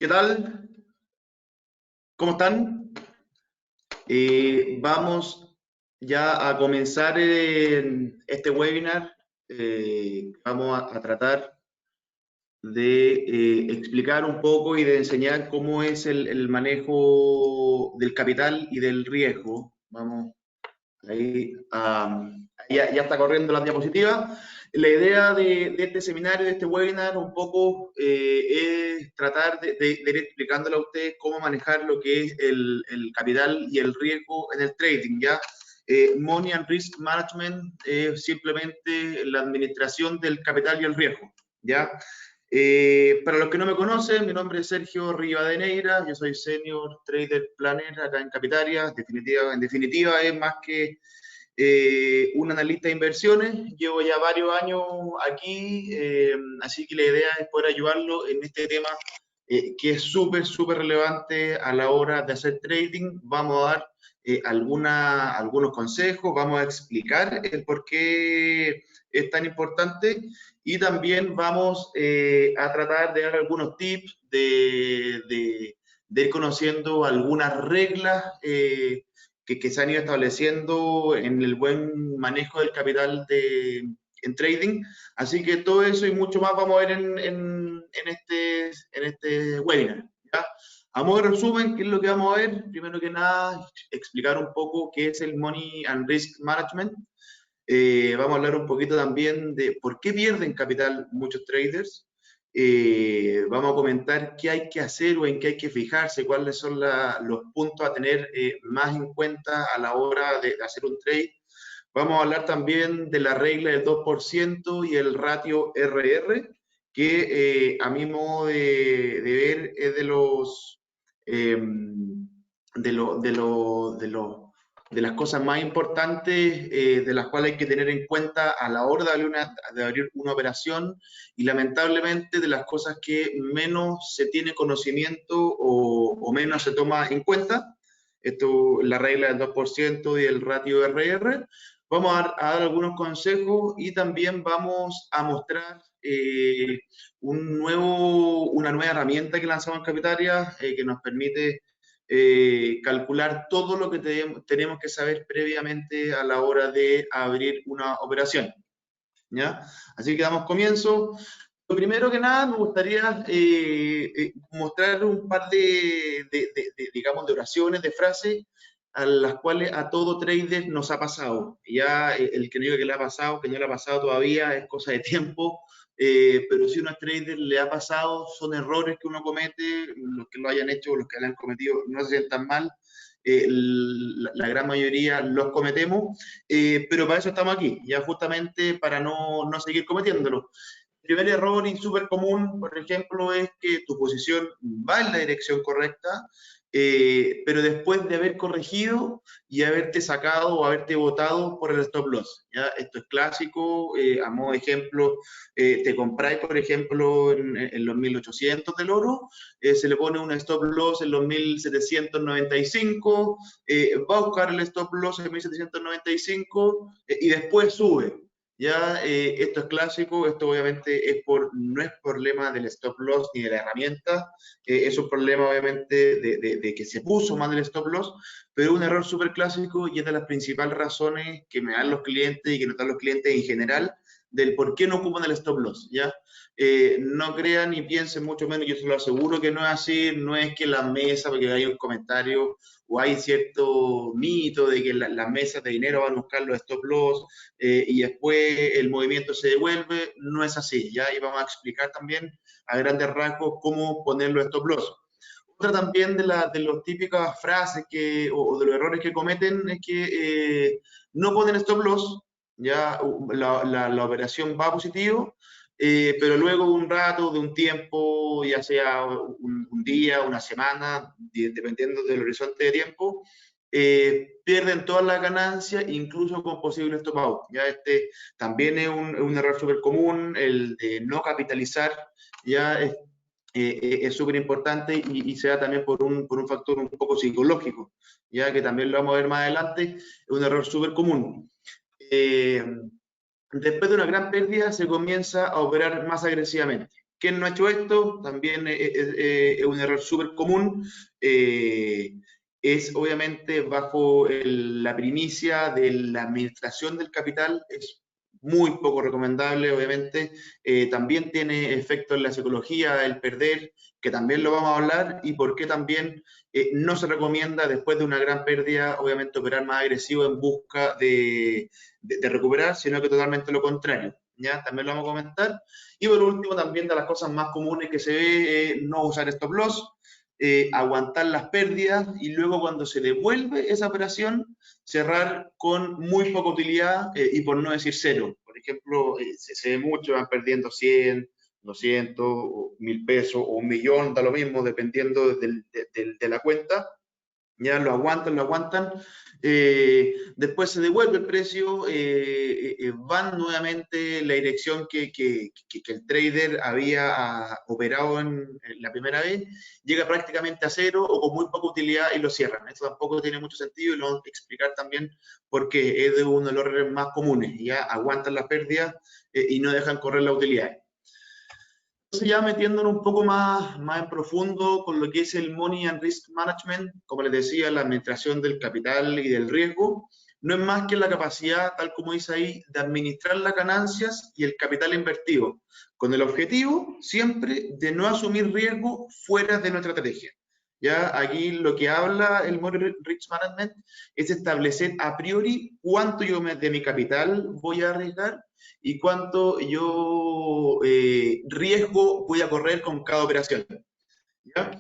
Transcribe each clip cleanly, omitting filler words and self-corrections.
¿Qué tal? ¿Cómo están? Vamos ya a comenzar este webinar. Vamos a tratar de explicar un poco y de enseñar cómo es el manejo del capital y del riesgo. Vamos ahí, ya está corriendo la diapositiva. La idea de este seminario, de este webinar, un poco es tratar de ir explicándole a ustedes cómo manejar lo que es el capital y el riesgo en el trading, ¿ya? Money and Risk Management es simplemente la administración del capital y el riesgo, ¿ya? Para los que no me conocen, mi nombre es Sergio Rivadeneira, yo soy Senior Trader Planner acá en Capitaria. En definitiva es más que un analista de inversiones. Llevo ya varios años aquí, así que la idea es poder ayudarlo en este tema que es súper relevante a la hora de hacer trading. Vamos a dar algunos consejos, vamos a explicar el por qué es tan importante y también vamos a tratar de dar algunos tips de ir conociendo algunas reglas que se han ido estableciendo en el buen manejo del capital en trading. Así que todo eso y mucho más vamos a ver en este webinar, ¿ya? A modo de resumen, ¿qué es lo que vamos a ver? Primero que nada, explicar un poco qué es el Money and Risk Management. Vamos a hablar un poquito también de por qué pierden capital muchos traders. Vamos a comentar qué hay que hacer o en qué hay que fijarse, cuáles son los puntos a tener más en cuenta a la hora de hacer un trade. Vamos a hablar también de la regla del 2% y el ratio RR, que a mi modo de ver es eh, de las cosas más importantes de las cuales hay que tener en cuenta a la hora de abrir una operación y lamentablemente de las cosas que menos se tiene conocimiento o menos se toma en cuenta. Esto, la regla del 2% y el ratio RR. Vamos a dar algunos consejos y también vamos a mostrar una nueva herramienta que lanzamos en Capitaria que nos permite calcular todo lo que tenemos que saber previamente a la hora de abrir una operación, ¿ya? Así que damos comienzo. Lo primero que nada, me gustaría mostrar un par digamos, de oraciones, de frases, a las cuales a todo trader nos ha pasado. Ya el que no diga que le ha pasado, que no le ha pasado todavía, es cosa de tiempo, pero si a un trader le ha pasado, son errores que uno comete, los que lo hayan hecho o los que lo han cometido no se sientan mal, la gran mayoría los cometemos, pero para eso estamos aquí, ya justamente para no seguir cometiéndolo. El primer error y súper común, por ejemplo, es que tu posición va en la dirección correcta, pero después de haber corregido y haberte sacado o haberte botado por el stop loss. ¿Ya? Esto es clásico, a modo de ejemplo, te compráis, por ejemplo, en los 1800 del oro, se le pone un stop loss en los 1795, va a buscar el stop loss en 1795 y después sube. Ya, esto es clásico, esto obviamente no es problema del stop loss ni de la herramienta, es un problema obviamente de que se puso mal el stop loss, pero es un error súper clásico y es de las principales razones que me dan los clientes y que nos dan los clientes en general del por qué no ocupan el stop loss, ¿ya? No crean ni piensen mucho menos, yo se lo aseguro que no es así, no es que la mesa, porque hay un comentario o hay cierto mito de que las mesas de dinero van a buscar los stop loss, y después el movimiento se devuelve, no es así, ¿ya? Y vamos a explicar también a grandes rasgos cómo poner los stop loss. Otra también de las típicas frases o de los errores que cometen es que no ponen stop loss, ya la operación va positivo, pero luego de un rato, de un tiempo, ya sea un día, una semana, dependiendo del horizonte de tiempo, pierden todas las ganancias, incluso con posible stop out. Ya este también es un error súper común, el de no capitalizar, ya es súper importante y se da también por un factor un poco psicológico, ya que también lo vamos a ver más adelante, es un error súper común. Después de una gran pérdida se comienza a operar más agresivamente. ¿Quién no ha hecho esto? También es un error súper común. Es obviamente bajo la primicia de la administración del capital, es muy poco recomendable, obviamente. También tiene efecto en la psicología, el perder, que también lo vamos a hablar, y por qué también no se recomienda después de una gran pérdida, obviamente, operar más agresivo en busca de recuperar, sino que totalmente lo contrario. ¿Ya? También lo vamos a comentar. Y por último, también de las cosas más comunes que se ve, no usar stop loss, aguantar las pérdidas y luego cuando se devuelve esa operación, cerrar con muy poca utilidad y por no decir cero. Por ejemplo, se ve mucho, van perdiendo 100, 200, o 1000 pesos o 1.000.000, da lo mismo, dependiendo de la cuenta. Ya lo aguantan, después se devuelve el precio, van nuevamente la dirección que el trader había operado en la primera vez, llega prácticamente a cero o con muy poca utilidad y lo cierran. Esto tampoco tiene mucho sentido y lo vamos a explicar también porque es de uno de los errores más comunes. Ya aguantan las pérdidas y no dejan correr la utilidad. Entonces ya metiéndonos un poco más en profundo con lo que es el Money and Risk Management, como les decía, la administración del capital y del riesgo, no es más que la capacidad, tal como dice ahí, de administrar las ganancias y el capital invertido, con el objetivo siempre de no asumir riesgo fuera de nuestra estrategia. Ya aquí lo que habla el Money and Risk Management es establecer a priori cuánto yo de mi capital voy a arriesgar y cuánto yo riesgo voy a correr con cada operación. ¿Ya?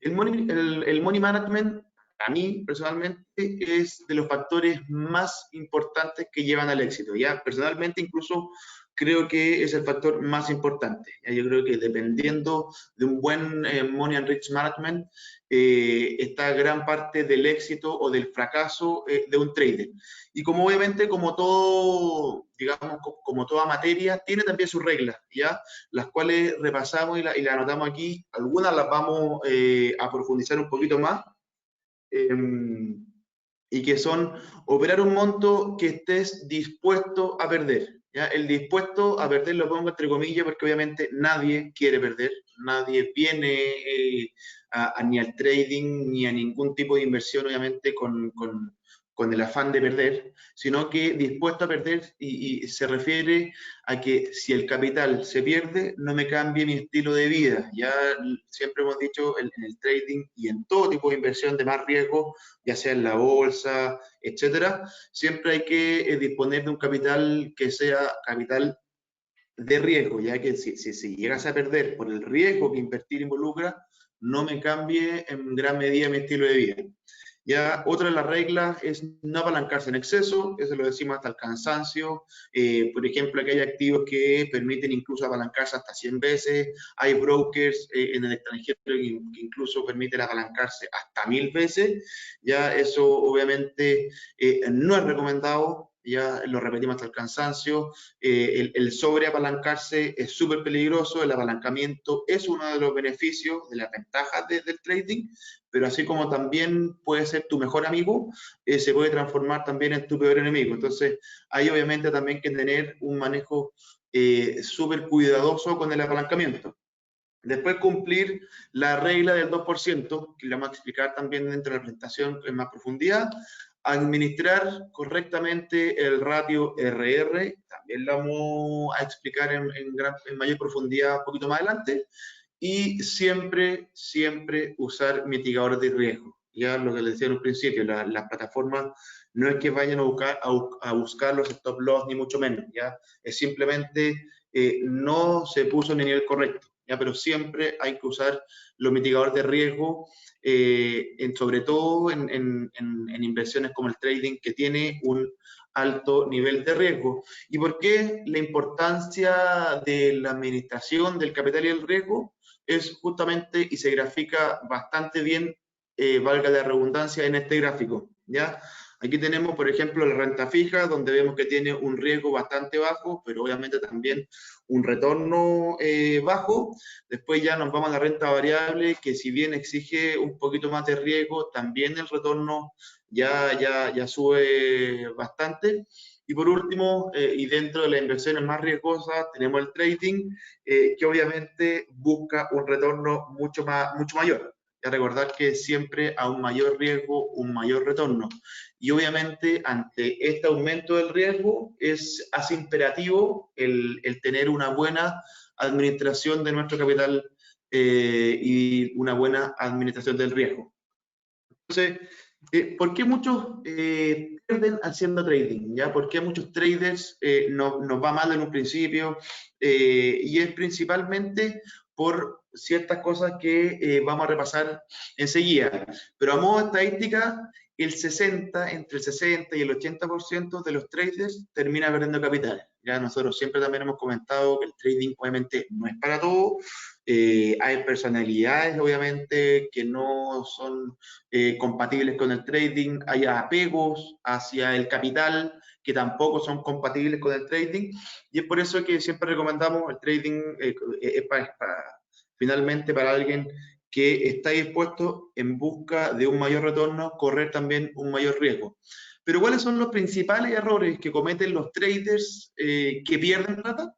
El money management, a mí personalmente, es de los factores más importantes que llevan al éxito. ¿Ya? Personalmente, incluso creo que es el factor más importante. ¿Ya? Yo creo que dependiendo de un buen money and risk management, está gran parte del éxito o del fracaso de un trader. Y como obviamente, como todo, digamos, como toda materia, tiene también sus reglas, ¿ya? Las cuales repasamos y las anotamos aquí. Algunas las vamos a profundizar un poquito más. Y que son operar un monto que estés dispuesto a perder. ¿Ya? El dispuesto a perder lo pongo entre comillas porque obviamente nadie quiere perder, nadie viene ni al trading ni a ningún tipo de inversión obviamente con el afán de perder, sino que dispuesto a perder y se refiere a que si el capital se pierde, no me cambie mi estilo de vida. Ya siempre hemos dicho en el trading y en todo tipo de inversión de más riesgo, ya sea en la bolsa, etcétera, siempre hay que disponer de un capital que sea capital de riesgo, ya que si llegas a perder por el riesgo que invertir involucra, no me cambie en gran medida mi estilo de vida. Ya, otra de las reglas es no apalancarse en exceso, eso lo decimos hasta el cansancio. Por ejemplo, aquí hay activos que permiten incluso apalancarse hasta 100 veces, hay brokers en el extranjero que incluso permiten apalancarse hasta 1000 veces. Ya, eso obviamente no es recomendado, ya lo repetimos hasta el cansancio. El sobreapalancarse es súper peligroso, el apalancamiento es uno de los beneficios, de las ventajas del trading, pero así como también puede ser tu mejor amigo, se puede transformar también en tu peor enemigo. Entonces, hay obviamente también que tener un manejo súper cuidadoso con el apalancamiento. Después cumplir la regla del 2%, que la vamos a explicar también dentro de la presentación en más profundidad. Administrar correctamente el ratio RR, también lo vamos a explicar en mayor profundidad un poquito más adelante. Y siempre usar mitigadores de riesgo. Ya lo que les decía en un principio, las plataformas no es que vayan a buscar los stop loss, ni mucho menos, ¿ya? Es simplemente no se puso en el nivel correcto, ¿ya? Pero siempre hay que usar los mitigadores de riesgo, sobre todo en inversiones como el trading, que tiene un alto nivel de riesgo. ¿Y por qué la importancia de la administración del capital y el riesgo? Es justamente, y se grafica bastante bien, valga la redundancia, en este gráfico, ¿ya? Aquí tenemos, por ejemplo, la renta fija, donde vemos que tiene un riesgo bastante bajo, pero obviamente también un retorno bajo. Después ya nos vamos a la renta variable, que si bien exige un poquito más de riesgo, también el retorno ya sube bastante. Y por último, y dentro de las inversiones más riesgosas, tenemos el trading, que obviamente busca un retorno mucho mayor. Y a recordar que siempre a un mayor riesgo, un mayor retorno. Y obviamente ante este aumento del riesgo hace imperativo el tener una buena administración de nuestro capital y una buena administración del riesgo. Entonces, ¿por qué muchos pierden haciendo trading? ¿Ya? ¿Por qué muchos traders nos va mal en un principio? Y es principalmente por ciertas cosas que vamos a repasar enseguida. Pero a modo de estadística, entre el 60 y el 80% de los traders termina perdiendo capital. Ya nosotros siempre también hemos comentado que el trading obviamente no es para todo. Hay personalidades obviamente que no son compatibles con el trading, hay apegos hacia el capital que tampoco son compatibles con el trading, y es por eso que siempre recomendamos el trading finalmente para alguien que está dispuesto en busca de un mayor retorno, correr también un mayor riesgo. Pero ¿cuáles son los principales errores que cometen los traders que pierden plata?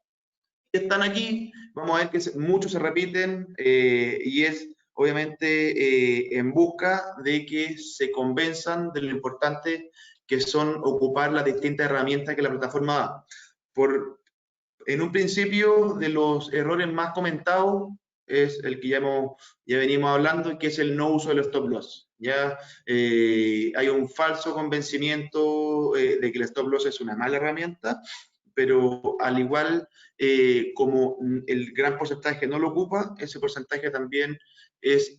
Están aquí, vamos a ver que muchos se repiten y es obviamente en busca de que se convenzan de lo importante que son ocupar las distintas herramientas que la plataforma da. En un principio, de los errores más comentados es el que ya venimos hablando, que es el no uso del stop loss. Ya hay un falso convencimiento de que el stop loss es una mala herramienta, pero al igual como el gran porcentaje no lo ocupa, ese porcentaje también es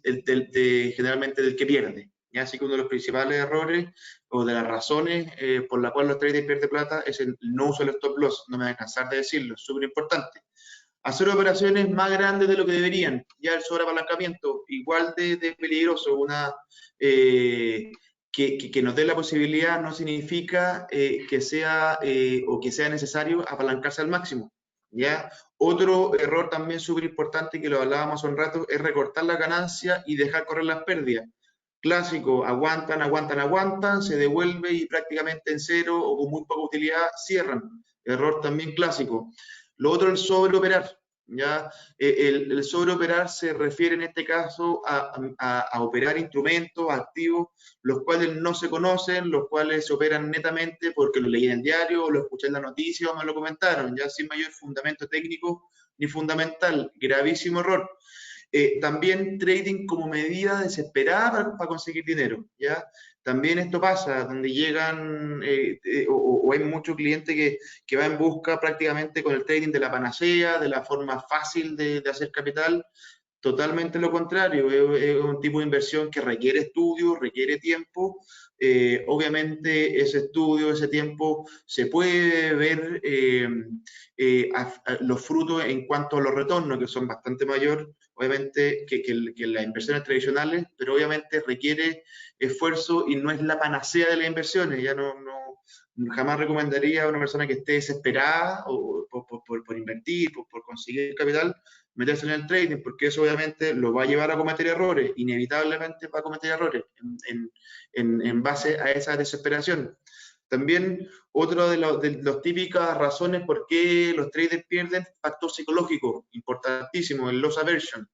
generalmente del que pierde. ¿Ya? Así que uno de los principales errores o de las razones por las cuales los traders pierden plata es el no uso del stop loss. No me voy a cansar de decirlo, es súper importante. Hacer operaciones más grandes de lo que deberían. Ya el sobreapalancamiento, igual de peligroso. Que nos dé la posibilidad no significa que sea o que sea necesario apalancarse al máximo. ¿Ya? Otro error también súper importante, que lo hablábamos hace un rato, es recortar la ganancia y dejar correr las pérdidas. Clásico, aguantan, se devuelve y prácticamente en cero o con muy poca utilidad cierran. Error también clásico. Lo otro es el sobreoperar. ¿Ya? El sobreoperar se refiere en este caso a operar instrumentos, activos, los cuales no se conocen, los cuales se operan netamente porque lo leí en el diario, o lo escuché en la noticia o me lo comentaron, ya sin mayor fundamento técnico ni fundamental. Gravísimo error. También trading como medida desesperada para conseguir dinero, ¿ya? También esto pasa, donde llegan, o hay muchos clientes que va en busca prácticamente con el trading de la panacea, de la forma fácil de hacer capital. Totalmente lo contrario, es un tipo de inversión que requiere estudio, requiere tiempo. Obviamente ese estudio, ese tiempo, se puede ver los frutos en cuanto a los retornos, que son bastante mayores, obviamente, que las inversiones tradicionales, pero obviamente requiere esfuerzo y no es la panacea de las inversiones. Ya jamás recomendaría a una persona que esté desesperada por invertir, por conseguir capital, meterse en el trading, porque eso obviamente lo va a llevar a cometer errores, inevitablemente va a cometer errores en base a esa desesperación. También otra de las típicas razones por qué los traders pierden, factor psicológico, importantísimo, el loss aversion.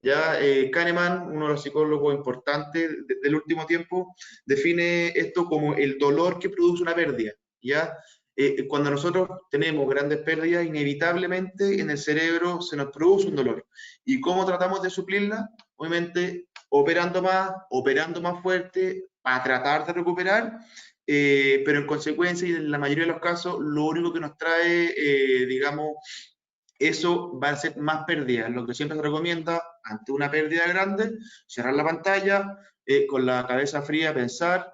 Ya Kahneman, uno de los psicólogos importantes del último tiempo, define esto como el dolor que produce una pérdida. ¿Ya? Cuando nosotros tenemos grandes pérdidas, inevitablemente en el cerebro se nos produce un dolor. ¿Y cómo tratamos de suplirla? Obviamente operando más fuerte para tratar de recuperar, pero en consecuencia y en la mayoría de los casos, lo único que nos trae, digamos, eso va a ser más pérdida. Lo que siempre se recomienda ante una pérdida grande, cerrar la pantalla, con la cabeza fría, pensar,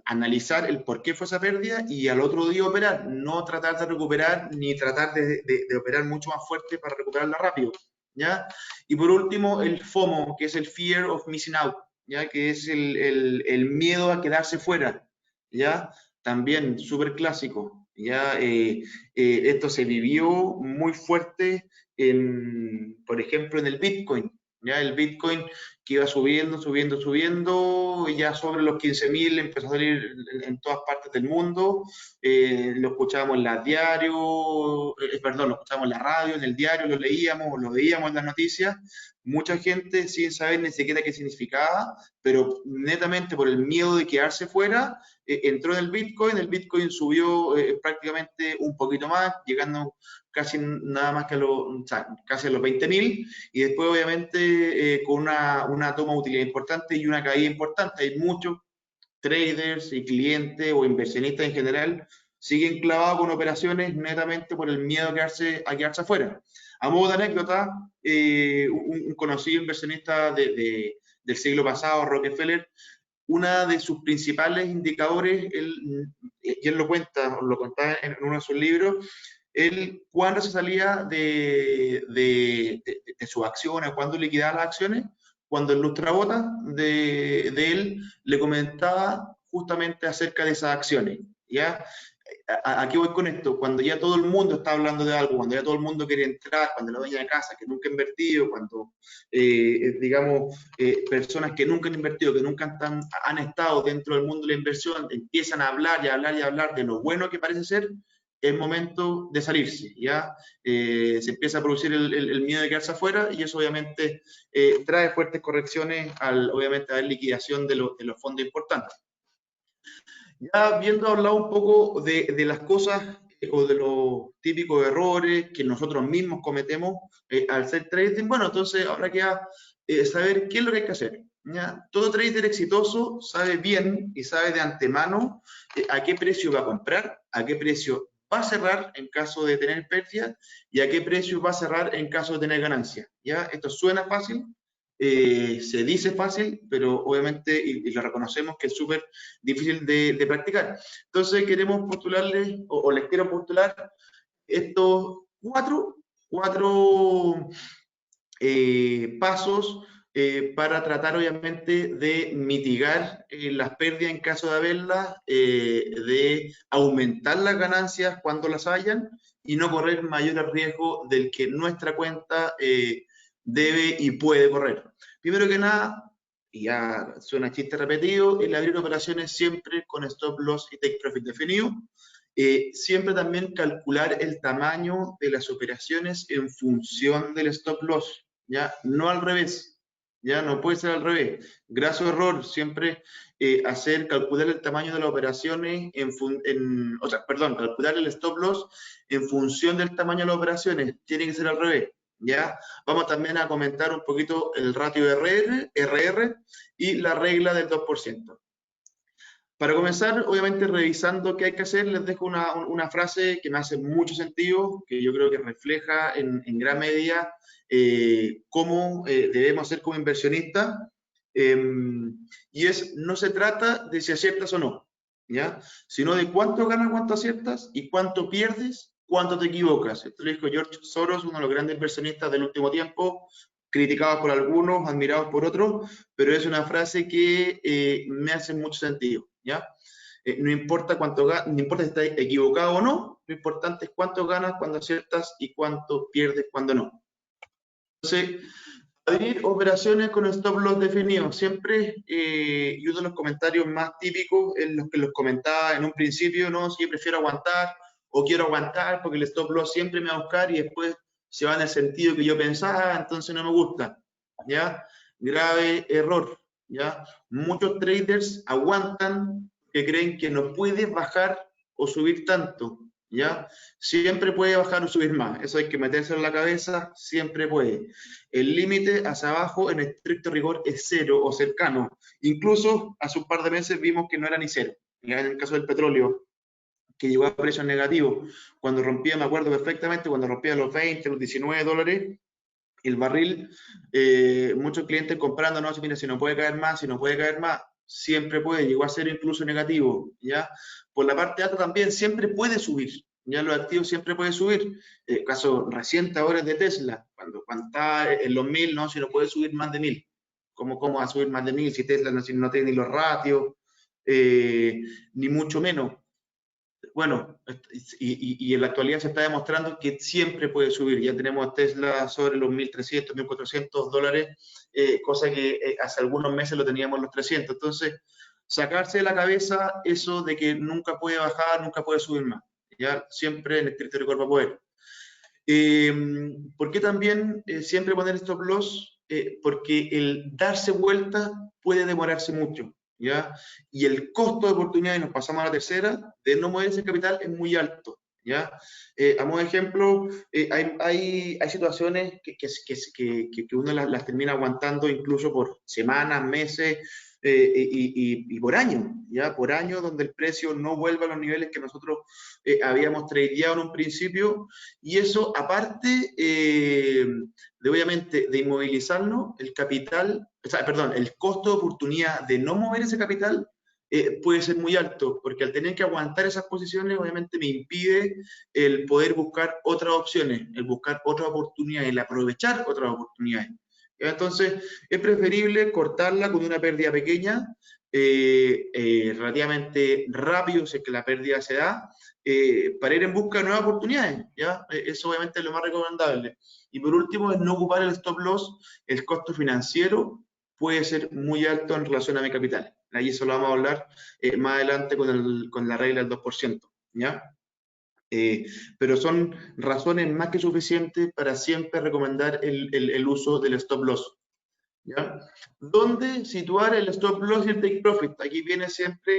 analizar el por qué fue esa pérdida y al otro día operar. No tratar de recuperar ni tratar de operar mucho más fuerte para recuperarla rápido. ¿Ya? Y por último, el FOMO, que es el Fear of Missing Out, ¿ya? Que es el miedo a quedarse fuera. ¿Ya? También súper clásico. ¿Ya? Esto se vivió muy fuerte, por ejemplo, en el Bitcoin. Ya el Bitcoin que iba subiendo, subiendo, subiendo, y ya sobre los 15.000 empezó a salir en todas partes del mundo. Lo escuchábamos en las diarios, perdón, lo escuchábamos en la radio, en el diario, lo leíamos, lo veíamos en las noticias. Mucha gente sin saber ni siquiera qué significaba, pero netamente por el miedo de quedarse fuera, entró en el Bitcoin subió prácticamente un poquito más, llegando casi nada más que a o sea, casi a los 20.000, y después obviamente con una toma de utilidad importante y una caída importante. Hay muchos traders y clientes o inversionistas en general siguen clavados con operaciones netamente por el miedo a quedarse afuera. A modo de anécdota, un conocido inversionista del siglo pasado, Rockefeller, una de sus principales indicadores, y él lo contaba en uno de sus libros, él cuando se salía de sus acciones, cuando liquidaba las acciones, cuando el lustrabota de él le comentaba justamente acerca de esas acciones, ¿ya? ¿A qué voy con esto? Cuando ya todo el mundo está hablando de algo, cuando ya todo el mundo quiere entrar, cuando la dueña de casa que nunca ha invertido, cuando, digamos, personas que nunca han invertido, que nunca han estado dentro del mundo de la inversión, empiezan a hablar y a hablar y a hablar de lo bueno que parece ser, es momento de salirse, ¿ya? Se empieza a producir el miedo de quedarse afuera y eso obviamente trae fuertes correcciones obviamente a la liquidación de los fondos importantes. Ya habiendo hablado un poco de las cosas o de los típicos errores que nosotros mismos cometemos al hacer trading, bueno, entonces ahora queda saber qué es lo que hay que hacer. ¿Ya? Todo trader exitoso sabe bien y sabe de antemano a qué precio va a comprar, a qué precio va a cerrar en caso de tener pérdida y a qué precio va a cerrar en caso de tener ganancia. ¿Ya? Esto suena fácil, se dice fácil, pero obviamente, y lo reconocemos, que es súper difícil de practicar. Entonces queremos postularles, o les quiero postular estos cuatro pasos para tratar obviamente de mitigar las pérdidas en caso de haberlas, de aumentar las ganancias cuando las hayan y no correr mayor riesgo del que nuestra cuenta debe y puede correr. Primero que nada, y ya suena chiste repetido, el abrir operaciones siempre con stop loss y take profit definido. Siempre también calcular el tamaño de las operaciones en función del stop loss, ¿ya? No al revés, ¿ya? No puede ser al revés. Graso error, siempre calcular el tamaño de las operaciones calcular el stop loss en función del tamaño de las operaciones. Tiene que ser al revés, ¿ya? Vamos también a comentar un poquito el ratio RR y la regla del 2%. Para comenzar, obviamente revisando qué hay que hacer, les dejo una frase que me hace mucho sentido, que yo creo que refleja en gran medida cómo debemos ser como inversionistas, y es, no se trata de si aciertas o no, ¿ya? Sino de cuánto ganas, cuánto aciertas, y cuánto pierdes, cuánto te equivocas. Esto lo dijo George Soros, uno de los grandes inversionistas del último tiempo, criticados por algunos, admirados por otros, pero es una frase que me hace mucho sentido, ¿ya? No importa no importa si estás equivocado o no, lo importante es cuánto ganas cuando aciertas y cuánto pierdes cuando no. Entonces, abrir operaciones con stop loss definido. Siempre, y uno de los comentarios más típicos es los que los comentaba en un principio, ¿no? Si yo prefiero aguantar o quiero aguantar porque el stop loss siempre me va a buscar y después se va en el sentido que yo pensaba, entonces no me gusta, ¿ya? Grave error, ¿ya? Muchos traders aguantan que creen que no puede bajar o subir tanto, ¿ya? Siempre puede bajar o subir más, eso hay que meterse en la cabeza, siempre puede. El límite hacia abajo en estricto rigor es cero o cercano, incluso hace un par de meses vimos que no era ni cero, ¿ya? En el caso del petróleo, que llegó a precios negativos, cuando rompía, me acuerdo perfectamente, cuando rompía los 20, los 19 dólares, el barril, muchos clientes comprando, no, mira, si no puede caer más, siempre puede, llegó a ser incluso negativo, ¿ya? Por la parte alta también siempre puede subir, ya los activos siempre puede subir. El caso reciente ahora es de Tesla, cuando está en los 1000, no, si no puede subir más de 1000. ¿Cómo va a subir más de 1000 si Tesla no tiene ni los ratios, ni mucho menos? bueno, y en la actualidad se está demostrando que siempre puede subir. Ya tenemos Tesla sobre los 1.300, 1.400 dólares, cosa que hace algunos meses lo teníamos en los 300. Entonces, sacarse de la cabeza eso de que nunca puede bajar, nunca puede subir más. Ya siempre en el territorio cuerpo a poder. ¿Por qué también siempre poner stop loss? Porque el darse vuelta puede demorarse mucho, ¿ya? Y el costo de oportunidad, y nos pasamos a la tercera, de no mover ese capital es muy alto, ¿ya? A modo de ejemplo, hay situaciones que uno las termina aguantando incluso por semanas, meses, y por año, ¿ya? Por año donde el precio no vuelve a los niveles que nosotros habíamos tradeado en un principio, y eso aparte de obviamente de inmovilizarlo, el capital, o sea, perdón, el costo de oportunidad de no mover ese capital puede ser muy alto, porque al tener que aguantar esas posiciones, obviamente me impide el poder buscar otras opciones, el buscar otras oportunidades, el aprovechar otras oportunidades. Entonces, es preferible cortarla con una pérdida pequeña, relativamente rápido, si es que la pérdida se da, para ir en busca de nuevas oportunidades, ¿ya? Eso obviamente es lo más recomendable. Y por último, es no ocupar el stop loss, el costo financiero puede ser muy alto en relación a mi capital. Ahí eso lo vamos a hablar más adelante con la regla del 2%, ¿ya? Pero son razones más que suficientes para siempre recomendar el uso del stop loss, ¿ya? ¿Dónde situar el stop loss y el take profit? Aquí viene siempre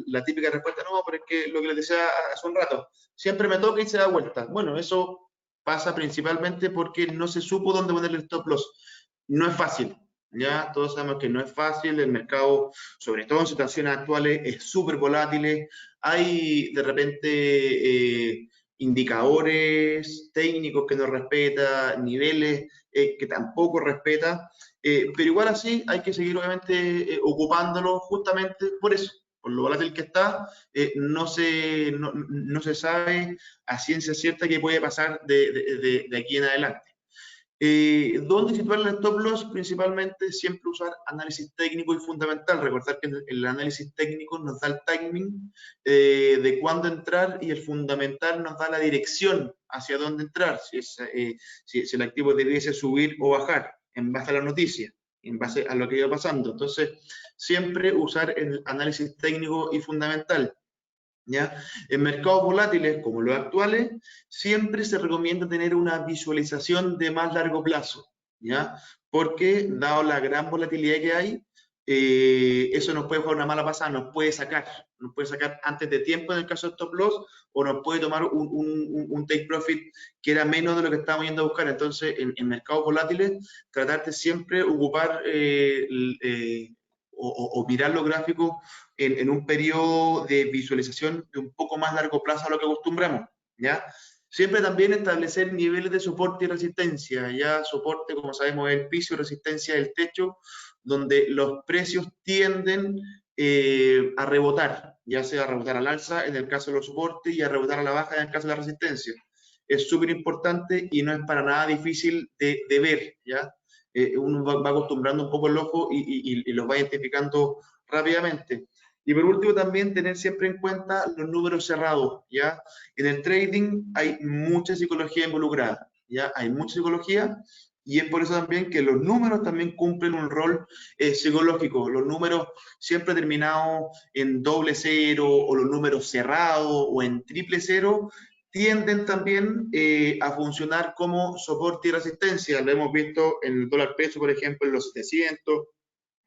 la típica respuesta, no, pero es que lo que les decía hace un rato, siempre me toca y se da vuelta. Bueno, eso pasa principalmente porque no se supo dónde poner el stop loss. No es fácil, ¿ya? Todos sabemos que no es fácil, el mercado, sobre todo en situaciones actuales, es súper volátil, hay de repente indicadores técnicos que no respeta, niveles que tampoco respeta, pero igual así hay que seguir obviamente ocupándolo justamente por eso, por lo volátil que está, no se sabe a ciencia cierta qué puede pasar de aquí en adelante. ¿Dónde situar el stop loss? Principalmente siempre usar análisis técnico y fundamental. Recordar que el análisis técnico nos da el timing de cuándo entrar, y el fundamental nos da la dirección hacia dónde entrar, si el activo debiese subir o bajar en base a la noticia, en base a lo que iba pasando. Entonces, siempre usar el análisis técnico y fundamental, ¿ya? En mercados volátiles como los actuales, siempre se recomienda tener una visualización de más largo plazo, ¿ya? Porque, dado la gran volatilidad que hay, eso nos puede jugar una mala pasada, nos puede sacar antes de tiempo en el caso de stop loss, o nos puede tomar un take profit que era menos de lo que estábamos yendo a buscar. Entonces, en mercados volátiles, tratar de siempre ocupar o mirar los gráficos en un periodo de visualización de un poco más largo plazo a lo que acostumbramos, ¿ya? Siempre también establecer niveles de soporte y resistencia, ya soporte, como sabemos, es el piso, y resistencia es el techo, donde los precios tienden a rebotar, ya sea a rebotar al alza en el caso de los soportes y a rebotar a la baja en el caso de la resistencia. Es súper importante y no es para nada difícil de ver, ¿ya? Uno va acostumbrando un poco el ojo y los va identificando rápidamente. Y por último, también tener siempre en cuenta los números cerrados, ¿ya? En el trading hay mucha psicología involucrada, ¿ya? Hay mucha psicología, y es por eso también que los números también cumplen un rol psicológico. Los números siempre terminados en doble cero, o los números cerrados o en triple cero, tienden también a funcionar como soporte y resistencia. Lo hemos visto en el dólar peso, por ejemplo, en los 700,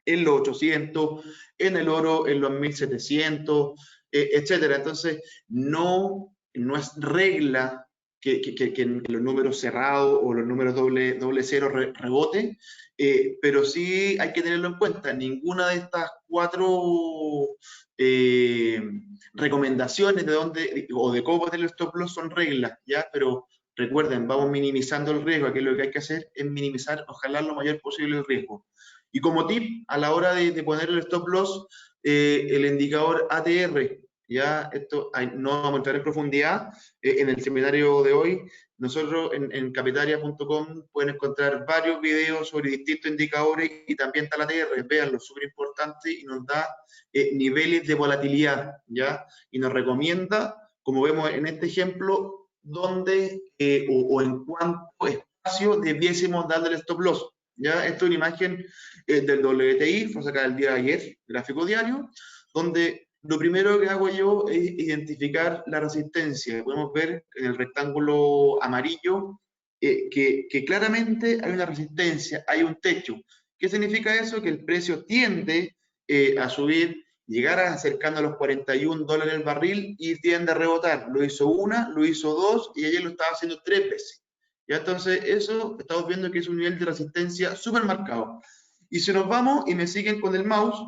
en los 800, en el oro en los 1700, etcétera. Entonces, no es regla que los números cerrados o los números doble cero reboten, pero sí hay que tenerlo en cuenta. Ninguna de estas cuatro recomendaciones de dónde o de cómo poner el stop loss son reglas, ¿ya? Pero recuerden, vamos minimizando el riesgo. Aquí lo que hay que hacer es minimizar, ojalá lo mayor posible, el riesgo. Y como tip, a la hora de poner el stop loss, el indicador ATR, ya esto no vamos a entrar en profundidad en el seminario de hoy. Nosotros en capitalia.com pueden encontrar varios videos sobre distintos indicadores y también está la ATR, véanlo, súper importante y nos da niveles de volatilidad, ¿ya? Y nos recomienda, como vemos en este ejemplo, dónde o en cuánto espacio debiésemos darle el stop loss. ¿Ya? Esto es una imagen del WTI, fue sacada el día de ayer, gráfico diario, donde lo primero que hago yo es identificar la resistencia. Podemos ver en el rectángulo amarillo que claramente hay una resistencia, hay un techo. ¿Qué significa eso? Que el precio tiende a subir, llegar acercando a los $41 el barril y tiende a rebotar. Lo hizo una, lo hizo dos y ayer lo estaba haciendo 3 veces. ¿Ya? Entonces, eso estamos viendo que es un nivel de resistencia súper marcado. Y si nos vamos y me siguen con el mouse,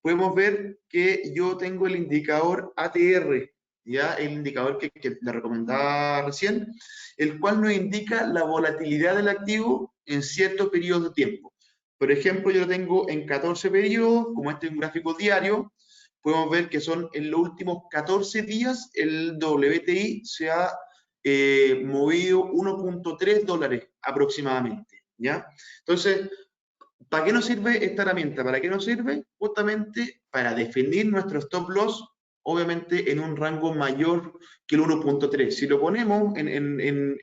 podemos ver que yo tengo el indicador ATR, ¿ya? El indicador que le recomendaba recién, el cual nos indica la volatilidad del activo en ciertos periodos de tiempo. Por ejemplo, yo lo tengo en 14 periodos, como este es un gráfico diario, podemos ver que son en los últimos 14 días el WTI se ha movido $1.3 aproximadamente, ¿ya? Entonces, ¿para qué nos sirve esta herramienta? ¿Para qué nos sirve? Justamente para definir nuestro stop loss, obviamente en un rango mayor que el 1.3. Si lo ponemos en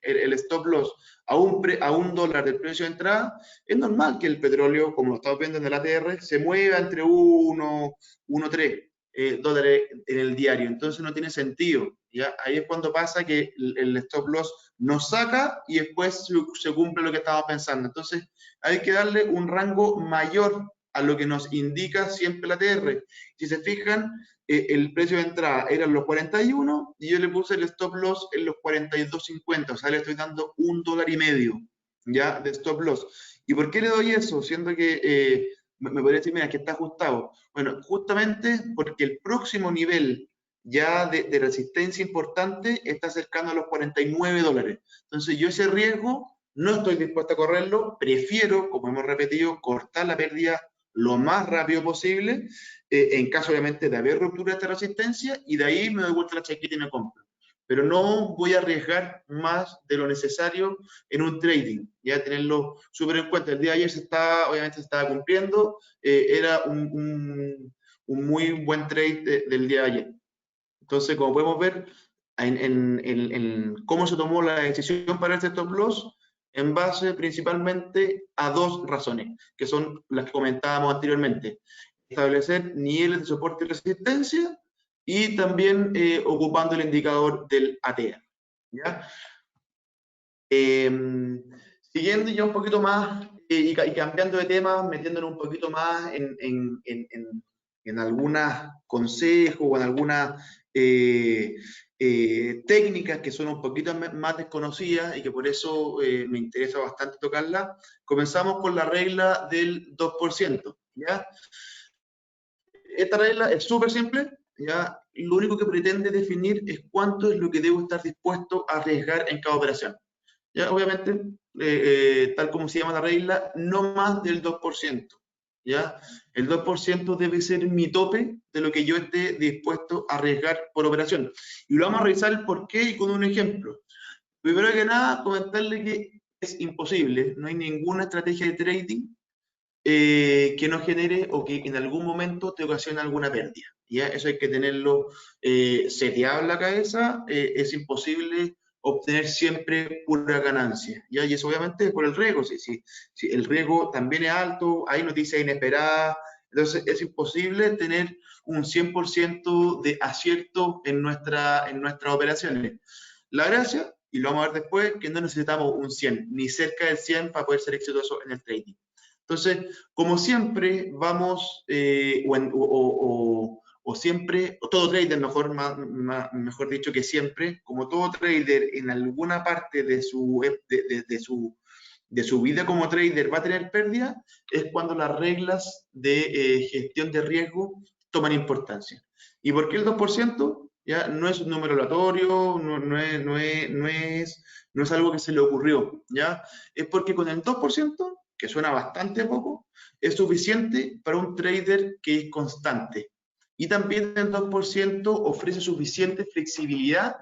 el stop loss a un dólar del precio de entrada, es normal que el petróleo, como lo estamos viendo en el ATR, se mueva entre 1.3 dólares en el diario. Entonces no tiene sentido. ¿Ya? Ahí es cuando pasa que el stop loss nos saca y después se cumple lo que estábamos pensando. Entonces hay que darle un rango mayor a lo que nos indica siempre la TR. Si se fijan, el precio de entrada era en los 41 y yo le puse el stop loss en los 42.50, o sea, le estoy dando $1.50, ¿ya? De stop loss. ¿Y por qué le doy eso? Siendo que me podría decir, mira, que está ajustado. Bueno, justamente porque el próximo nivel ya de resistencia importante está cercano a los $49. Entonces yo ese riesgo no estoy dispuesto a correrlo, prefiero, como hemos repetido, cortar la pérdida lo más rápido posible, en caso obviamente de haber ruptura de esta resistencia, y de ahí me doy vuelta la chaqueta y me compro. Pero no voy a arriesgar más de lo necesario en un trading, ya tenerlo súper en cuenta. El día de ayer obviamente se estaba cumpliendo, era un muy buen trade del día de ayer. Entonces, como podemos ver, en cómo se tomó la decisión para este stop loss, en base principalmente a dos razones, que son las que comentábamos anteriormente. Establecer niveles de soporte y resistencia y también ocupando el indicador del ATR. ¿Ya? Siguiendo ya un poquito más y cambiando de tema, metiéndonos un poquito más en algunos consejos o en algunas técnicas que son un poquito más desconocidas y que por eso me interesa bastante tocarlas. Comenzamos con la regla del 2%, ¿ya? Esta regla es súper simple, ¿ya? Lo único que pretende definir es cuánto es lo que debo estar dispuesto a arriesgar en cada operación. ¿Ya? Obviamente, tal como se llama la regla, no más del 2%. ¿Ya? El 2% debe ser mi tope de lo que yo esté dispuesto a arriesgar por operación. Y lo vamos a revisar el por qué y con un ejemplo. Primero que nada, comentarle que es imposible, no hay ninguna estrategia de trading que no genere o que en algún momento te ocasione alguna pérdida. ¿Ya? Eso hay que tenerlo seteado en la cabeza, es imposible obtener siempre pura ganancia. ¿Ya? Y eso obviamente es por el riesgo, si el riesgo también es alto, hay noticias inesperadas, entonces es imposible tener un 100% de acierto en nuestras operaciones. La gracia, y lo vamos a ver después, que no necesitamos un 100, ni cerca del 100 para poder ser exitoso en el trading. Entonces, como siempre, vamos, o siempre, o todo trader, mejor dicho que siempre, como todo trader en alguna parte de su vida como trader va a tener pérdida, es cuando las reglas de gestión de riesgo toman importancia. ¿Y por qué el 2%? Ya no es un número aleatorio, no es algo que se le ocurrió, ¿ya? Es porque con el 2%, que suena bastante poco, es suficiente para un trader que es constante. Y también el 2% ofrece suficiente flexibilidad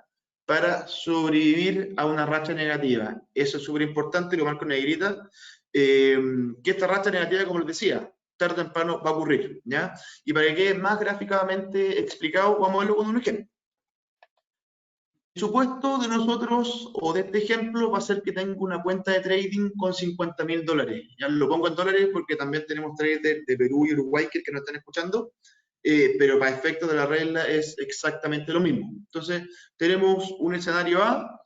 para sobrevivir a una racha negativa. Eso es súper importante, lo marco en negrita, que esta racha negativa, como les decía, tarde o temprano va a ocurrir, ¿ya? Y para que quede más gráficamente explicado, vamos a verlo con un ejemplo. El supuesto de nosotros, o de este ejemplo, va a ser que tengo una cuenta de trading con $50.000. Ya lo pongo en dólares porque también tenemos traders de Perú y Uruguay que nos están escuchando, pero para efectos de la regla es exactamente lo mismo. Entonces, tenemos un escenario A,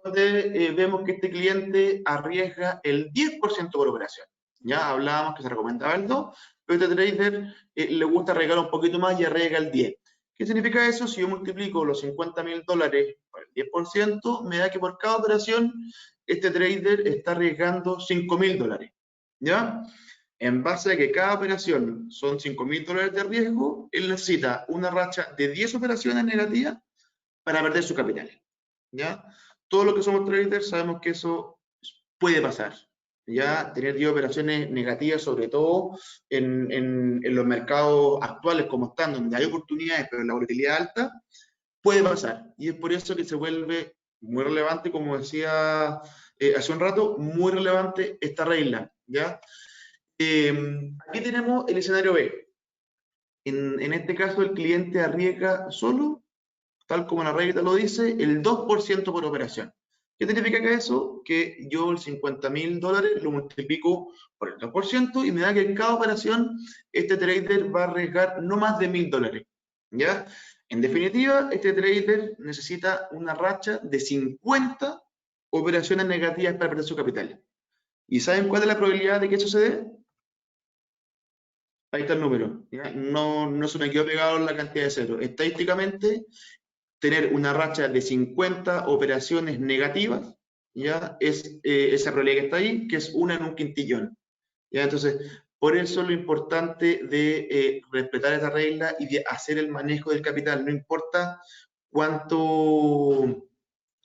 donde vemos que este cliente arriesga el 10% por operación. Ya hablábamos que se recomendaba el 2, pero este trader le gusta arriesgar un poquito más y arriesga el 10. ¿Qué significa eso? Si yo multiplico los $50.000 por el 10%, me da que por cada operación este trader está arriesgando $5.000. ¿Ya? En base a que cada operación son $5.000 de riesgo, él necesita una racha de 10 operaciones negativas para perder su capital. ¿Ya? Todos los que somos traders sabemos que eso puede pasar. Ya tener 10 operaciones negativas, sobre todo en los mercados actuales como están, donde hay oportunidades, pero la volatilidad alta, puede pasar. Y es por eso que se vuelve muy relevante, como decía hace un rato, muy relevante esta regla. ¿Ya? Aquí tenemos el escenario B. En este caso, el cliente arriesga solo, tal como la regla lo dice, el 2% por operación. ¿Qué significa que eso? Que yo el $50.000 lo multiplico por el 2% y me da que en cada operación este trader va a arriesgar no más de $1.000. ¿Ya? En definitiva, este trader necesita una racha de 50 operaciones negativas para perder su capital. ¿Y saben cuál es la probabilidad de que eso se dé? Ahí está el número. ¿Ya? No se me quedó pegado la cantidad de cero. Estadísticamente, tener una racha de 50 operaciones negativas, ¿ya? Es esa probabilidad que está ahí, que es una en un quintillón. ¿Ya? Entonces, por eso lo importante de respetar esa regla y de hacer el manejo del capital. No importa cuánto,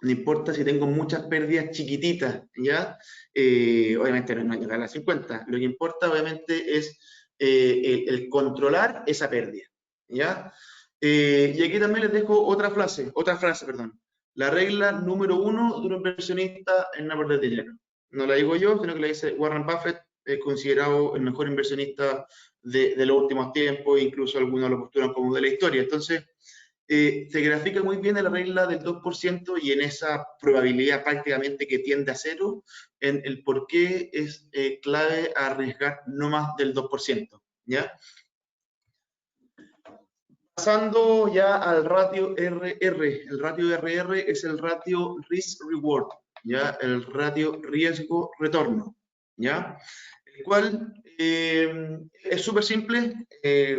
no importa si tengo muchas pérdidas chiquititas, ¿ya? Obviamente no hay que llegar a las 50. Lo que importa, obviamente, es el controlar esa pérdida, ¿ya? Y aquí también les dejo otra frase, perdón. La regla número 1 de un inversionista en no perder dinero. No la digo yo, sino que la dice Warren Buffett, considerado el mejor inversionista de los últimos tiempos, incluso algunos lo postulan como de la historia. Entonces, se grafica muy bien en la regla del 2% y en esa probabilidad prácticamente que tiende a cero, en el por qué es clave arriesgar no más del 2%. ¿Ya? Pasando ya al ratio RR. El ratio RR es el ratio risk-reward, ¿ya? El ratio riesgo-retorno, ¿ya? El cual es súper simple.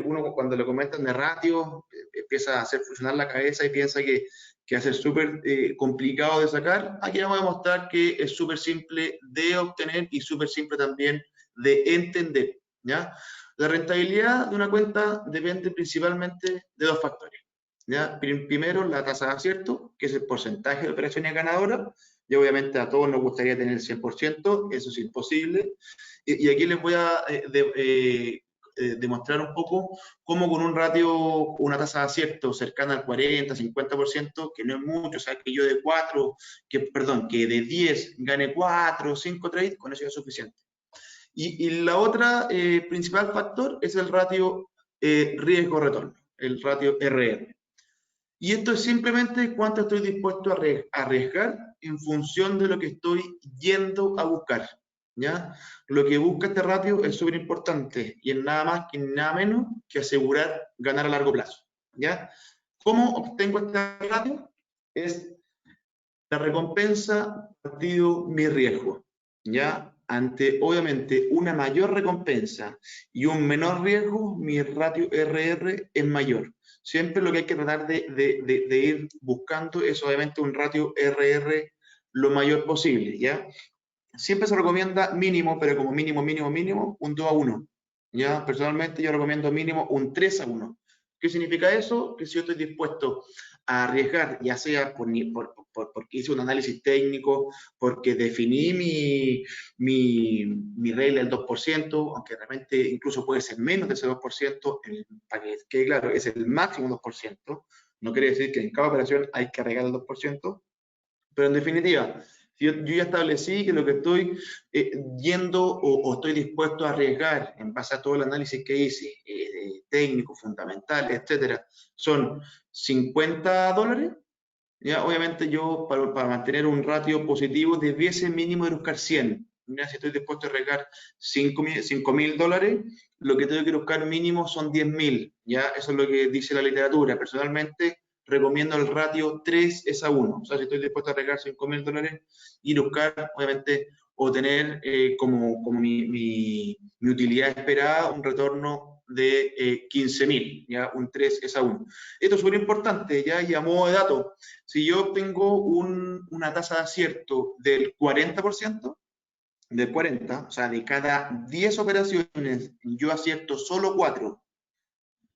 Uno cuando le comentan de ratio empieza a hacer funcionar la cabeza y piensa que va a ser súper complicado de sacar. Aquí vamos a mostrar que es súper simple de obtener y súper simple también de entender, ¿ya? La rentabilidad de una cuenta depende principalmente de dos factores, ¿ya? Primero, la tasa de acierto, que es el porcentaje de operaciones ganadoras, y obviamente a todos nos gustaría tener el 100%, eso es imposible. Y aquí les voy a demostrar un poco cómo con un ratio, una tasa de acierto cercana al 40, 50%, que no es mucho, o sea, que yo de 4, que de 10 gane 4 o 5 trades, con eso ya es suficiente. Y la otra principal factor es el ratio riesgo-retorno, el ratio RR. Y esto es simplemente cuánto estoy dispuesto a arriesgar en función de lo que estoy yendo a buscar. ¿Ya? Lo que busca este ratio es súper importante y es nada más y nada menos que asegurar ganar a largo plazo. ¿Ya? ¿Cómo obtengo este ratio? Es la recompensa partido mi riesgo. ¿Ya? Ante, obviamente, una mayor recompensa y un menor riesgo, mi ratio RR es mayor. Siempre lo que hay que tratar de ir buscando es, obviamente, un ratio RR lo mayor posible, ¿ya? Siempre se recomienda mínimo, pero como mínimo, un 2 a 1. ¿Ya? Personalmente yo recomiendo mínimo un 3 a 1, ¿Qué significa eso? Que si yo estoy dispuesto a arriesgar, ya sea porque hice un análisis técnico, porque definí mi regla del 2%, aunque realmente incluso puede ser menos de ese 2%, para que quede claro, es el máximo 2%, no quiere decir que en cada operación hay que arriesgar el 2%, pero en definitiva, si yo ya establecí que lo que estoy yendo o estoy dispuesto a arriesgar en base a todo el análisis que hice, técnico, fundamental, etcétera, son $50, ya obviamente yo para mantener un ratio positivo debiese mínimo de buscar 100. Mira, si estoy dispuesto a arriesgar $5.000, lo que tengo que buscar mínimo son 10.000. Ya, eso es lo que dice la literatura. Personalmente recomiendo el ratio 3:1. O sea, si estoy dispuesto a arriesgar $5.000 y buscar, obviamente, o tener como mi utilidad esperada un retorno de 15.000, ya un 3:1. Esto es súper importante, ya, y a modo de dato, si yo obtengo una tasa de acierto del 40%, o sea, de cada 10 operaciones yo acierto solo 4,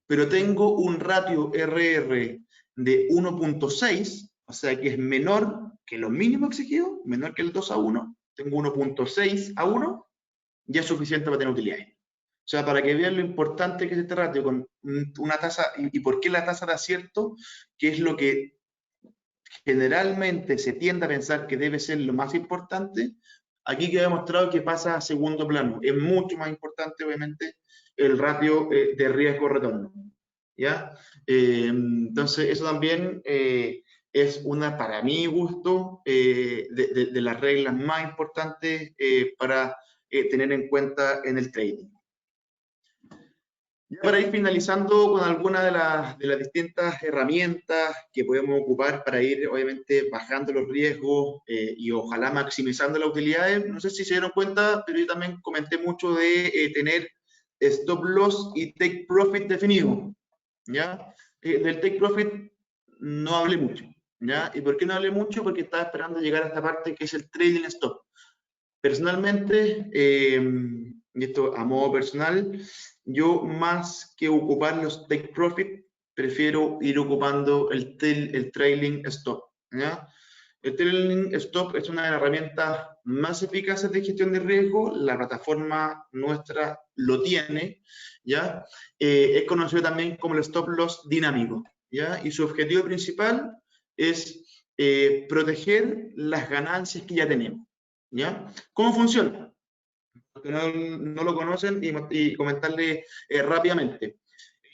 pero tengo un ratio RR de 1.6, o sea que es menor que lo mínimo exigido, menor que el 2:1, tengo 1.6:1, ya es suficiente para tener utilidades. O sea, para que vean lo importante que es este ratio con una tasa, y por qué la tasa de acierto, que es lo que generalmente se tiende a pensar que debe ser lo más importante, aquí queda demostrado que pasa a segundo plano. Es mucho más importante, obviamente, el ratio de riesgo-retorno. ¿Ya? Entonces, eso también es una, para mi gusto, de las reglas más importantes para tener en cuenta en el trading. Ya para ir finalizando con algunas de las distintas herramientas que podemos ocupar para ir, obviamente, bajando los riesgos y ojalá maximizando las utilidades. No sé si se dieron cuenta, pero yo también comenté mucho de tener stop loss y take profit definido. ¿Ya? Del take profit no hablé mucho. ¿Ya? ¿Y por qué no hablé mucho? Porque estaba esperando llegar a esta parte que es el trading stop. Personalmente, y esto a modo personal, yo más que ocupar los take profit, prefiero ir ocupando el trailing stop. ¿Ya? El trailing stop es una de las herramientas más eficaces de gestión de riesgo. La plataforma nuestra lo tiene. ¿Ya? Es conocido también como el stop loss dinámico. ¿Ya? Y su objetivo principal es proteger las ganancias que ya tenemos. ¿Ya? ¿Cómo funciona? Los que no lo conocen y comentarle rápidamente.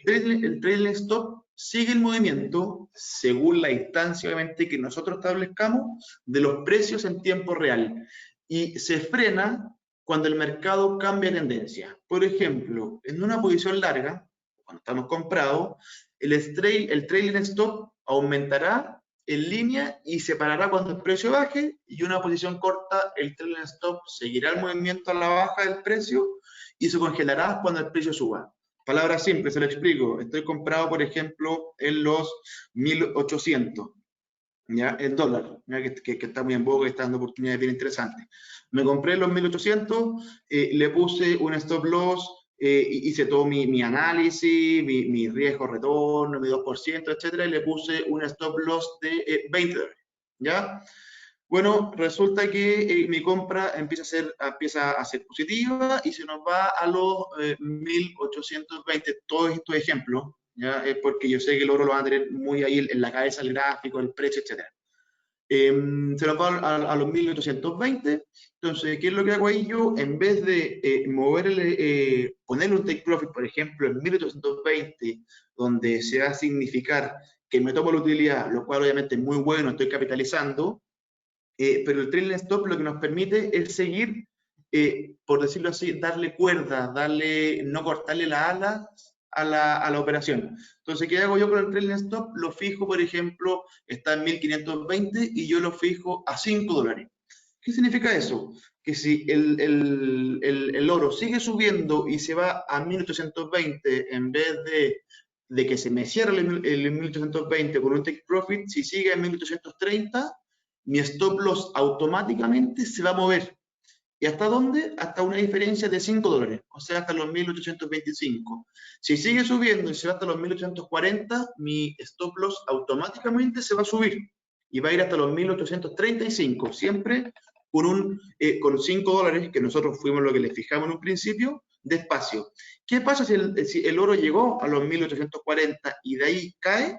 El trailing stop sigue el movimiento según la distancia, obviamente, que nosotros establezcamos de los precios en tiempo real y se frena cuando el mercado cambia de tendencia. Por ejemplo, en una posición larga, cuando estamos comprados, el trailing stop aumentará en línea y se parará cuando el precio baje, y una posición corta, el trailing stop seguirá el movimiento a la baja del precio y se congelará cuando el precio suba. Palabras simples, se lo explico. Estoy comprado, por ejemplo, en los 1.800, ¿ya? El dólar, ¿ya? Que está muy en boga y está dando oportunidades bien interesantes. Me compré en los 1.800, le puse un stop loss, hice todo mi análisis, mi riesgo retorno, mi 2%, etcétera, y le puse un stop loss de $20, ¿ya? Bueno, resulta que mi compra empieza a ser positiva y se nos va a los 1.820. Todos estos ejemplos, ¿ya? Es porque yo sé que el oro lo van a tener muy ahí en la cabeza, el gráfico, el precio, etc. Se nos va a los 1.820. Entonces, ¿qué es lo que hago ahí yo? En vez de ponerle un take profit, por ejemplo, en 1.820, donde se va a significar que me tomo la utilidad, lo cual obviamente es muy bueno, estoy capitalizando. Pero el trailing stop lo que nos permite es seguir, por decirlo así, darle cuerda, no cortarle las alas a la operación. Entonces, ¿qué hago yo con el trailing stop? Lo fijo, por ejemplo, está en 1.520 y yo lo fijo a $5. ¿Qué significa eso? Que si el oro sigue subiendo y se va a 1.820 en vez de que se me cierre el 1.820 con un take profit, si sigue en 1.830, mi stop loss automáticamente se va a mover ¿Y hasta dónde? Hasta una diferencia de $5, o sea, hasta los 1825. Si sigue subiendo y se va hasta los 1840, mi stop loss automáticamente se va a subir y va a ir hasta los 1835, siempre con $5, que nosotros fuimos lo que le fijamos en un principio, de espacio. ¿Qué pasa si el oro llegó a los 1840 y de ahí cae?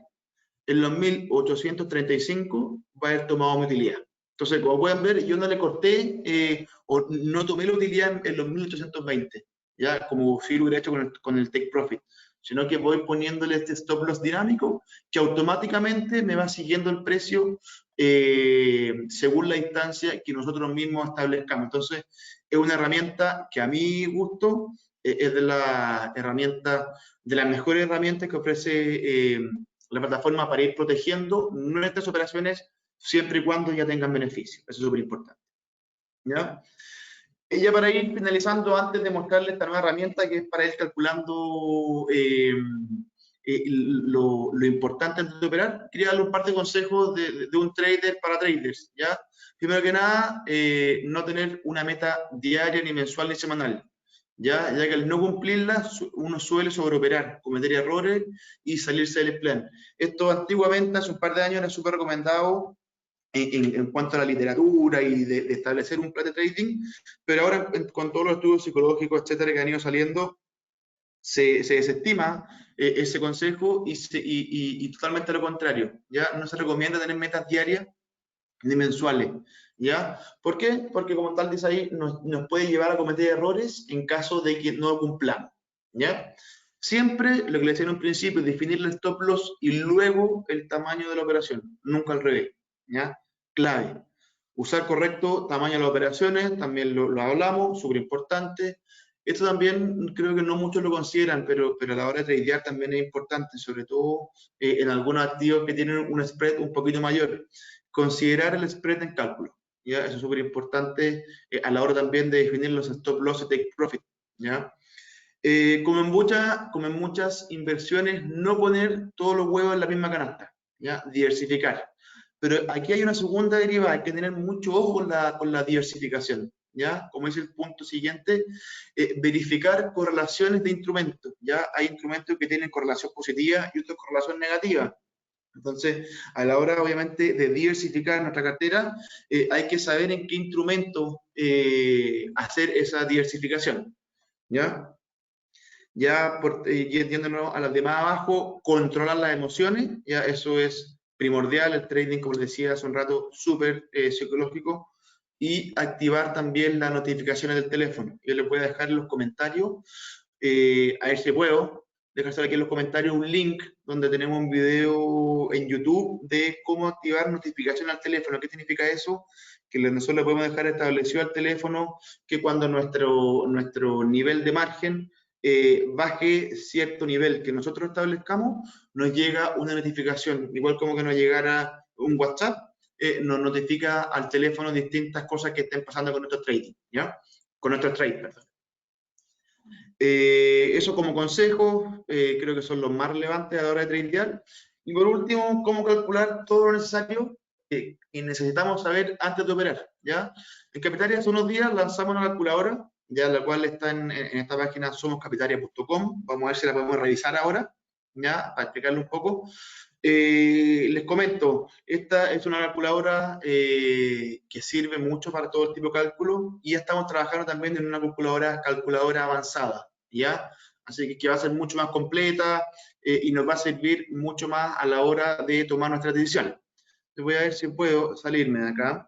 En los 1835 va a haber tomado mi utilidad. Entonces, como pueden ver, yo no le corté o no tomé la utilidad en los 1820, ya como si lo hubiera hecho con el take profit, sino que voy poniéndole este stop loss dinámico que automáticamente me va siguiendo el precio según la instancia que nosotros mismos establezcamos. Entonces, es una herramienta que a mi gusto es de las mejores herramientas que ofrece la plataforma para ir protegiendo nuestras operaciones siempre y cuando ya tengan beneficios. Eso es súper importante. ¿Ya? Y ya para ir finalizando, antes de mostrarles esta nueva herramienta que es para ir calculando lo importante antes de operar, quería darle un par de consejos de un trader para traders. ¿Ya? Primero que nada, no tener una meta diaria, ni mensual, ni semanal. Ya que al no cumplirla, uno suele sobreoperar, cometer errores y salirse del plan. Esto antiguamente, hace un par de años, era súper recomendado en cuanto a la literatura y de establecer un plan de trading, pero ahora con todos los estudios psicológicos, etcétera, que han ido saliendo, se desestima ese consejo y totalmente lo contrario. Ya no se recomienda tener metas diarias ni mensuales. ¿Ya? ¿Por qué? Porque como tal dice ahí, nos puede llevar a cometer errores en caso de que no cumplamos. ¿Ya? Siempre lo que le decía en un principio es definir el stop loss y luego el tamaño de la operación, nunca al revés. ¿Ya? Clave. Usar correcto tamaño de las operaciones, también lo hablamos, súper importante. Esto también creo que no muchos lo consideran, pero a la hora de tradear también es importante, sobre todo en algunos activos que tienen un spread un poquito mayor. Considerar el spread en cálculo, ¿ya? Eso es súper importante a la hora también de definir los stop loss y take profit, ¿ya? Como en muchas inversiones, no poner todos los huevos en la misma canasta, ¿ya? Diversificar. Pero aquí hay una segunda derivada, hay que tener mucho ojo con la diversificación, ¿ya? Como dice el punto siguiente, verificar correlaciones de instrumentos, ¿ya? Hay instrumentos que tienen correlación positiva y otros correlación negativa. Entonces, a la hora, obviamente, de diversificar nuestra cartera, hay que saber en qué instrumento hacer esa diversificación, ¿ya? Ya, yéndonos a las demás abajo, controlar las emociones, ya eso es primordial, el trading, como les decía hace un rato, súper psicológico, y activar también las notificaciones del teléfono. Yo les voy a dejar en los comentarios, a ver si puedo, dejar aquí en los comentarios un link donde tenemos un video en YouTube de cómo activar notificaciones al teléfono. ¿Qué significa eso? Que nosotros le podemos dejar establecido al teléfono que cuando nuestro nivel de margen baje cierto nivel que nosotros establezcamos, nos llega una notificación, igual como que nos llegara un WhatsApp, nos notifica al teléfono distintas cosas que estén pasando con nuestro trading, ¿ya? Con nuestro trade, perdón. Eso como consejo, creo que son los más relevantes a la hora de tradear. Y por último, cómo calcular todo lo necesario que necesitamos saber antes de operar, ¿ya? En Capitalia hace unos días lanzamos una calculadora, ya la cual está en esta página somoscapitalia.com. Vamos a ver si la podemos revisar ahora, ya, para explicarle un poco. Les comento, esta es una calculadora que sirve mucho para todo el tipo de cálculo y ya estamos trabajando también en una calculadora avanzada, ¿ya? Así que va a ser mucho más completa y nos va a servir mucho más a la hora de tomar nuestras decisiones. Voy a ver si puedo salirme de acá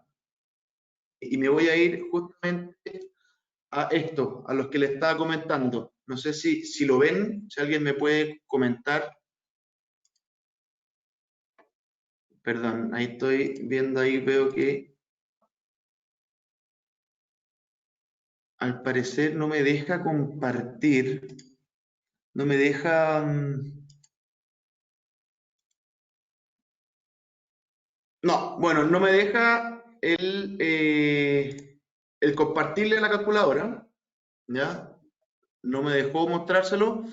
y me voy a ir justamente a esto, a los que les estaba comentando. No sé si lo ven, si alguien me puede comentar. Perdón, ahí estoy viendo, ahí veo que al parecer no me deja compartir, no me deja... No, bueno, no me deja el compartirle la calculadora, ¿ya? No me dejó mostrárselo,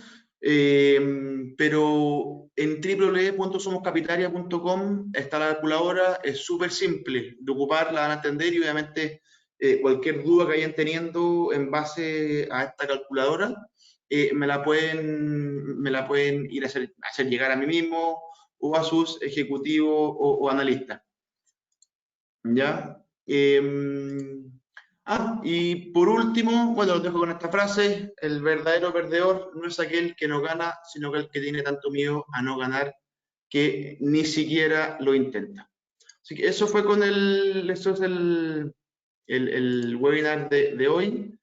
pero en www.somoscapitalia.com está la calculadora, es súper simple de ocupar, la van a entender y obviamente cualquier duda que vayan teniendo en base a esta calculadora, me la pueden ir a hacer llegar a mí mismo o a sus ejecutivos o analistas. ¿Ya? Y por último, bueno, los dejo con esta frase: el verdadero perdedor no es aquel que no gana, sino que el que tiene tanto miedo a no ganar que ni siquiera lo intenta. Así que eso fue eso es el webinar de hoy.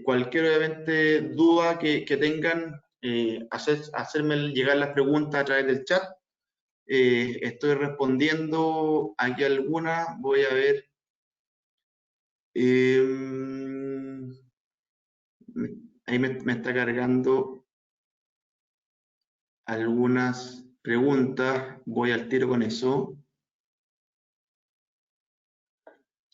Cualquier, obviamente, duda que tengan, hacerme llegar las preguntas a través del chat. Estoy respondiendo aquí alguna, voy a ver. Ahí me está cargando algunas preguntas, voy al tiro con eso.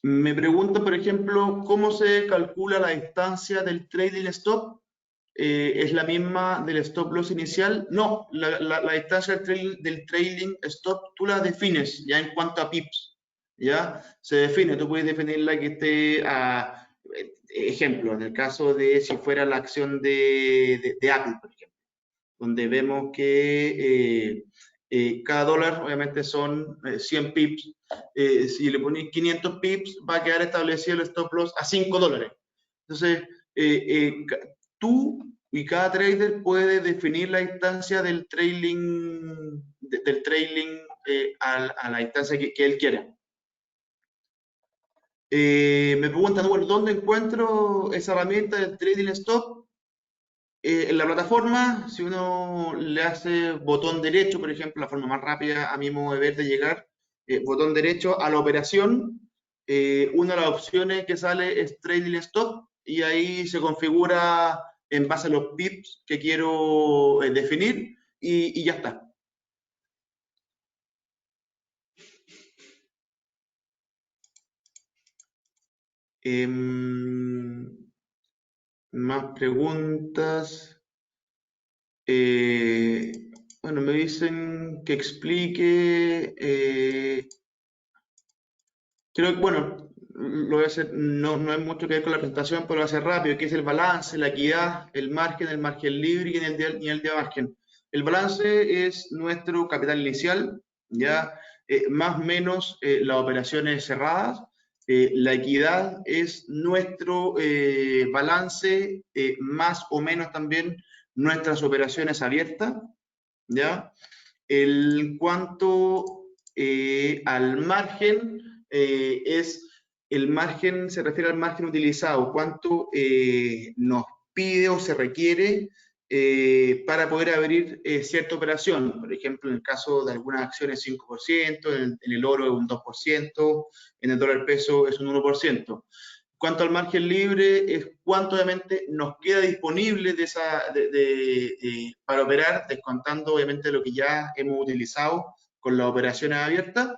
Me pregunta, por ejemplo, ¿cómo se calcula la distancia del trading stop? ¿Es la misma del stop loss inicial? No, la distancia del trailing stop tú la defines ya en cuanto a pips, ¿ya? Se define, tú puedes definirla que esté a, ejemplo, en el caso de si fuera la acción de Apple, por ejemplo, donde vemos que cada dólar obviamente son 100 pips. Si le pones 500 pips, va a quedar establecido el stop loss a 5 dólares. Entonces, tú y cada trader puede definir la distancia del trailing, a la distancia que él quiera. Me preguntan, bueno, ¿dónde encuentro esa herramienta del trading stop? En la plataforma, si uno le hace botón derecho, por ejemplo, la forma más rápida a mi modo de ver de llegar, botón derecho a la operación, una de las opciones que sale es Trading Stop y ahí se configura en base a los pips que quiero definir y ya está. Más preguntas. Bueno, me dicen que explique. Creo que, bueno, lo voy a hacer, no hay mucho que ver con la presentación, pero lo voy a hacer rápido, que es el balance, la equidad, el margen libre y el de margen. El balance es nuestro capital inicial, ya más o menos las operaciones cerradas. La equidad es nuestro balance, más o menos también nuestras operaciones abiertas, ¿ya? El cuanto al margen, el margen se refiere al margen utilizado, cuánto nos pide o se requiere para poder abrir cierta operación. Por ejemplo, en el caso de algunas acciones 5%, en el oro es un 2%, en el dólar peso es un 1%. Cuanto al margen libre, es cuánto obviamente nos queda disponible para operar, descontando obviamente lo que ya hemos utilizado con las operaciones abiertas.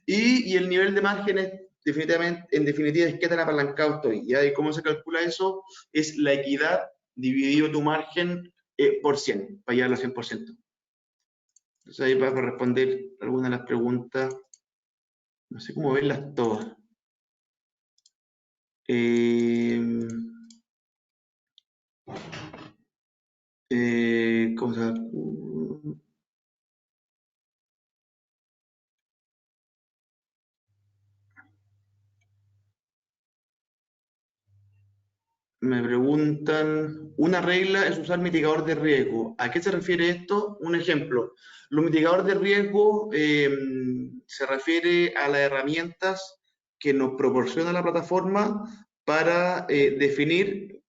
Y el nivel de márgenes, definitivamente, en definitiva, es qué tan apalancado estoy. ¿Ya? ¿Y cómo se calcula eso? Es la equidad dividido tu margen por 100, para llegar al 100%. Entonces ahí para responder algunas de las preguntas, no sé cómo verlas todas. Cosa, me preguntan, una regla es usar mitigador de riesgo. ¿A qué se refiere esto? Un ejemplo. Los mitigadores de riesgo se refiere a las herramientas que nos proporciona la plataforma para definir,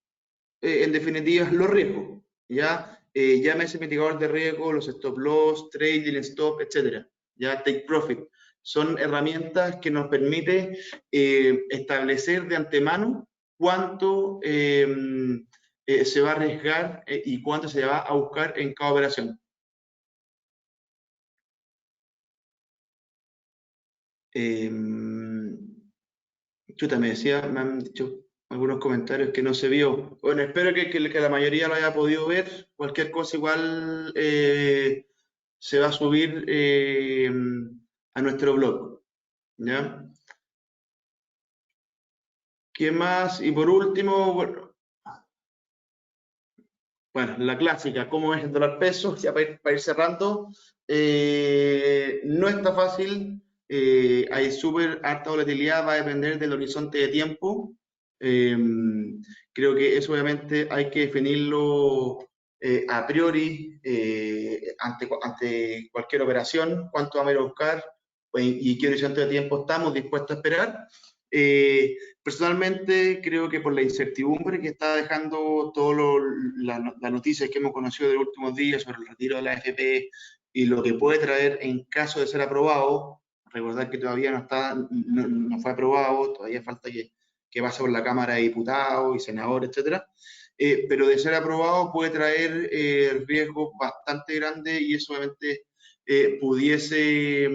en definitiva, los riesgos. ¿Ya? Llámese mitigador de riesgo, los stop loss, trading stop, etcétera. ¿Ya? Take profit. Son herramientas que nos permiten establecer de antemano cuánto se va a arriesgar y cuánto se va a buscar en cada operación. Chuta, me han dicho algunos comentarios que no se vio. Bueno, espero que la mayoría lo haya podido ver. Cualquier cosa igual se va a subir a nuestro blog. ¿Ya? ¿Qué más? Y por último, bueno, la clásica, ¿cómo es el dólar peso? Ya para ir cerrando, no está fácil, hay súper alta volatilidad, va a depender del horizonte de tiempo. Eh, Creo que eso obviamente hay que definirlo a priori ante cualquier operación, cuánto vamos a ir a buscar y qué horizonte de tiempo estamos dispuestos a esperar. Personalmente creo que por la incertidumbre que está dejando todas las noticias que hemos conocido de los últimos días sobre el retiro de la AFP y lo que puede traer en caso de ser aprobado, recordar que todavía no fue aprobado, todavía falta que pase por la Cámara de Diputados y Senadores, etcétera. Pero de ser aprobado puede traer riesgos bastante grandes y eso obviamente pudiese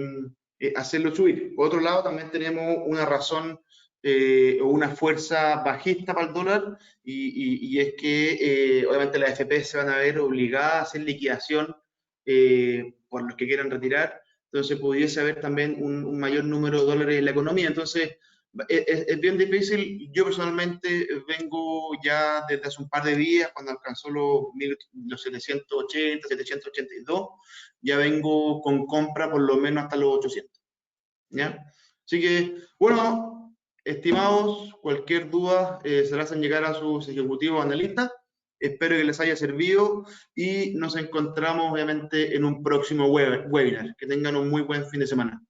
hacerlo subir. Por otro lado, también tenemos una razón o una fuerza bajista para el dólar y es que obviamente las AFP se van a ver obligadas a hacer liquidación por los que quieran retirar, entonces pudiese haber también un mayor número de dólares en la economía. Entonces, es bien difícil. Yo personalmente vengo ya desde hace un par de días, cuando alcanzó los 780, 782, ya vengo con compra por lo menos hasta los 800. ¿Ya? Así que, bueno, estimados, cualquier duda se la hacen llegar a sus ejecutivos analistas. Espero que les haya servido y nos encontramos obviamente en un próximo webinar. Que tengan un muy buen fin de semana.